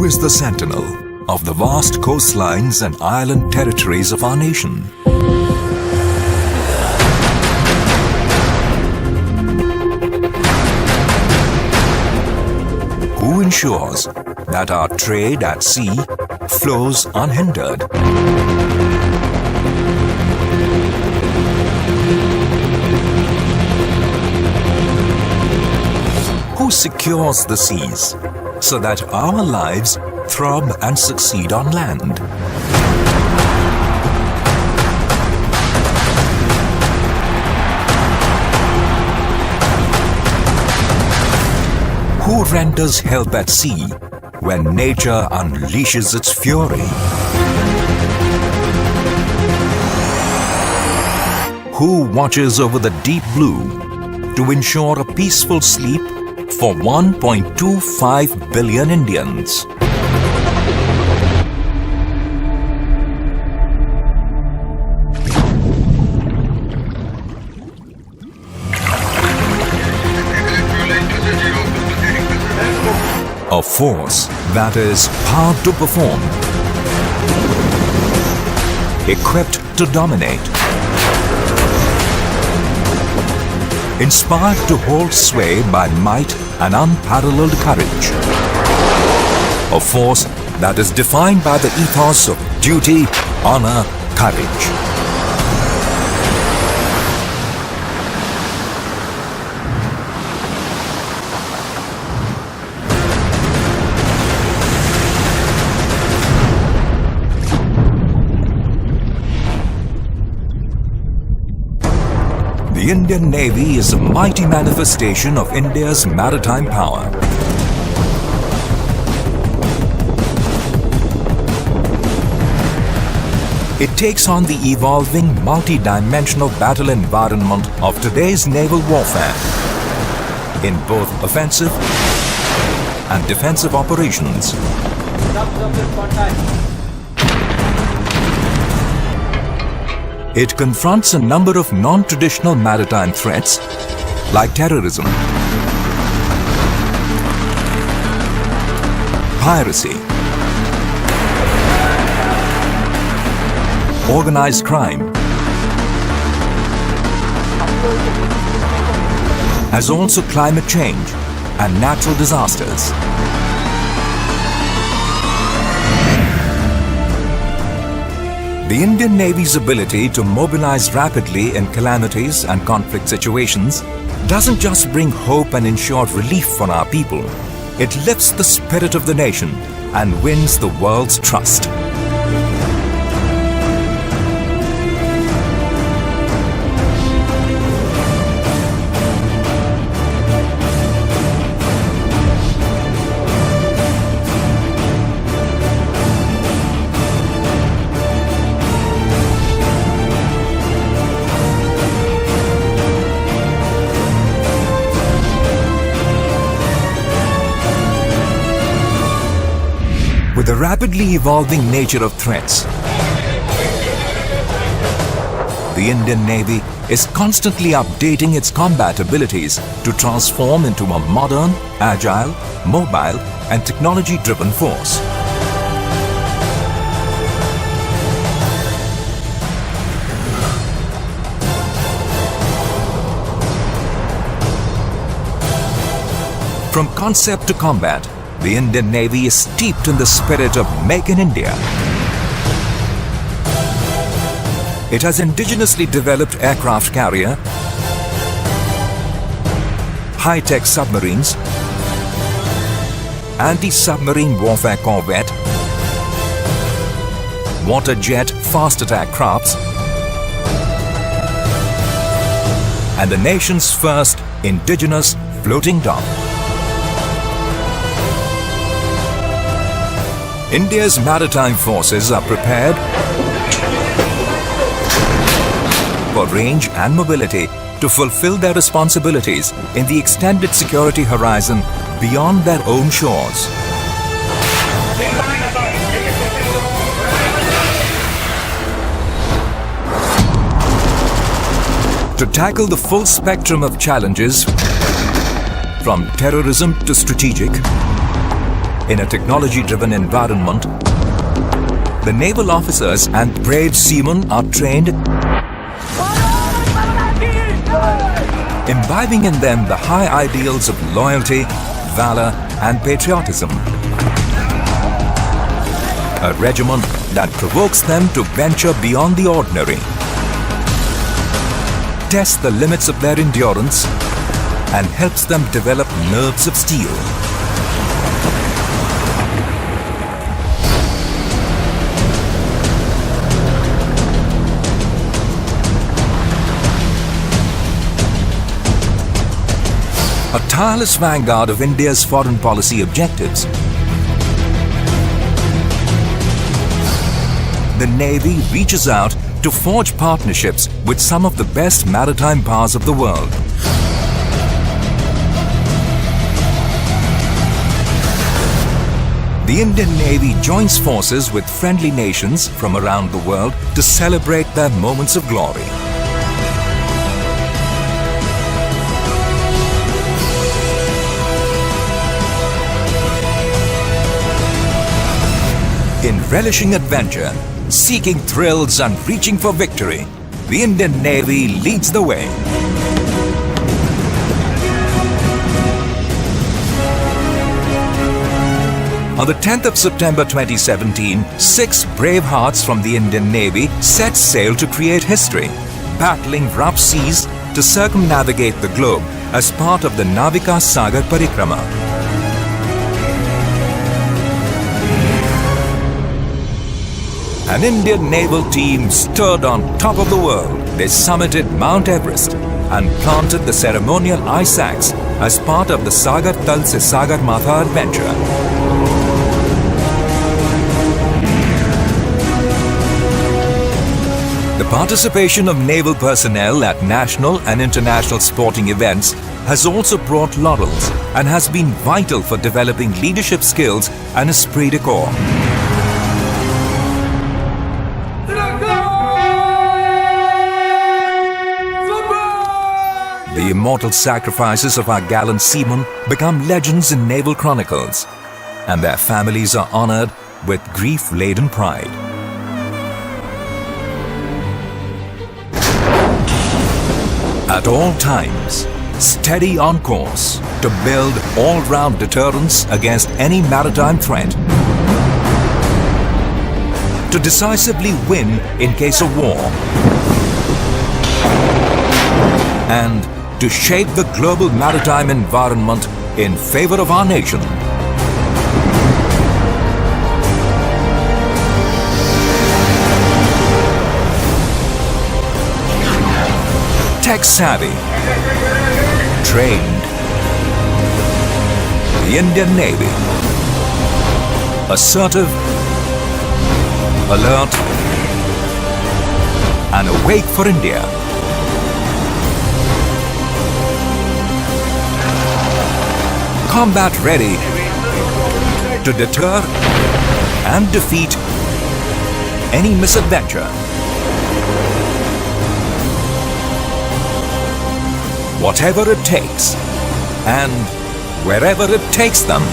Who is the sentinel of the vast coastlines and island territories of our nation? Who ensures that our trade at sea flows unhindered? Who secures the seas so that our lives throb and succeed on land? Who renders help at sea when nature unleashes its fury? Who watches over the deep blue to ensure a peaceful sleep for 1.25 billion Indians? A force that is powered to perform, equipped to dominate, inspired to hold sway by might and unparalleled courage. A force that is defined by the ethos of duty, honor, courage. The Indian Navy is a mighty manifestation of India's maritime power. It takes on the evolving, multi-dimensional battle environment of today's naval warfare in both offensive and defensive operations. It confronts a number of non-traditional maritime threats like terrorism, piracy, organized crime, as also climate change and natural disasters. The Indian Navy's ability to mobilize rapidly in calamities and conflict situations doesn't just bring hope and ensure relief for our people. It lifts the spirit of the nation and wins the world's trust. With the rapidly evolving nature of threats, the Indian Navy is constantly updating its combat abilities to transform into a modern, agile, mobile, and technology-driven force. From concept to combat, the Indian Navy is steeped in the spirit of Make in India. It has indigenously developed aircraft carrier, high-tech submarines, anti-submarine warfare corvette, water jet fast attack crafts, and the nation's first indigenous floating dock. India's maritime forces are prepared for range and mobility to fulfill their responsibilities in the extended security horizon beyond their own shores. To tackle the full spectrum of challenges, from terrorism to strategic, In a technology-driven environment, the naval officers and brave seamen are trained, imbibing in them the high ideals of loyalty, valor, and patriotism. A regiment that provokes them to venture beyond the ordinary, test the limits of their endurance, and helps them develop nerves of steel. A tireless vanguard of India's foreign policy objectives. The Navy reaches out to forge partnerships with some of the best maritime powers of the world. The Indian Navy joins forces with friendly nations from around the world to celebrate their moments of glory. In relishing adventure, seeking thrills and reaching for victory, the Indian Navy leads the way. On the 10th of September 2017, 6 brave hearts from the Indian Navy set sail to create history, battling rough seas to circumnavigate the globe as part of the Navika Sagar Parikrama. An Indian naval team stood on top of the world. They summited Mount Everest and planted the ceremonial ice axe as part of the Sagar Tal Se Sagar Matha adventure. The participation of naval personnel at national and international sporting events has also brought laurels and has been vital for developing leadership skills and esprit de corps. The immortal sacrifices of our gallant seamen become legends in naval chronicles, and their families are honored with grief-laden pride. At all times, steady on course to build all-round deterrence against any maritime threat, to decisively win in case of war, and to shape the global maritime environment in favor of our nation. Tech-savvy, trained, the Indian Navy. Assertive, alert, and awake for India. Combat ready to deter and defeat any misadventure. Whatever it takes and wherever it takes them.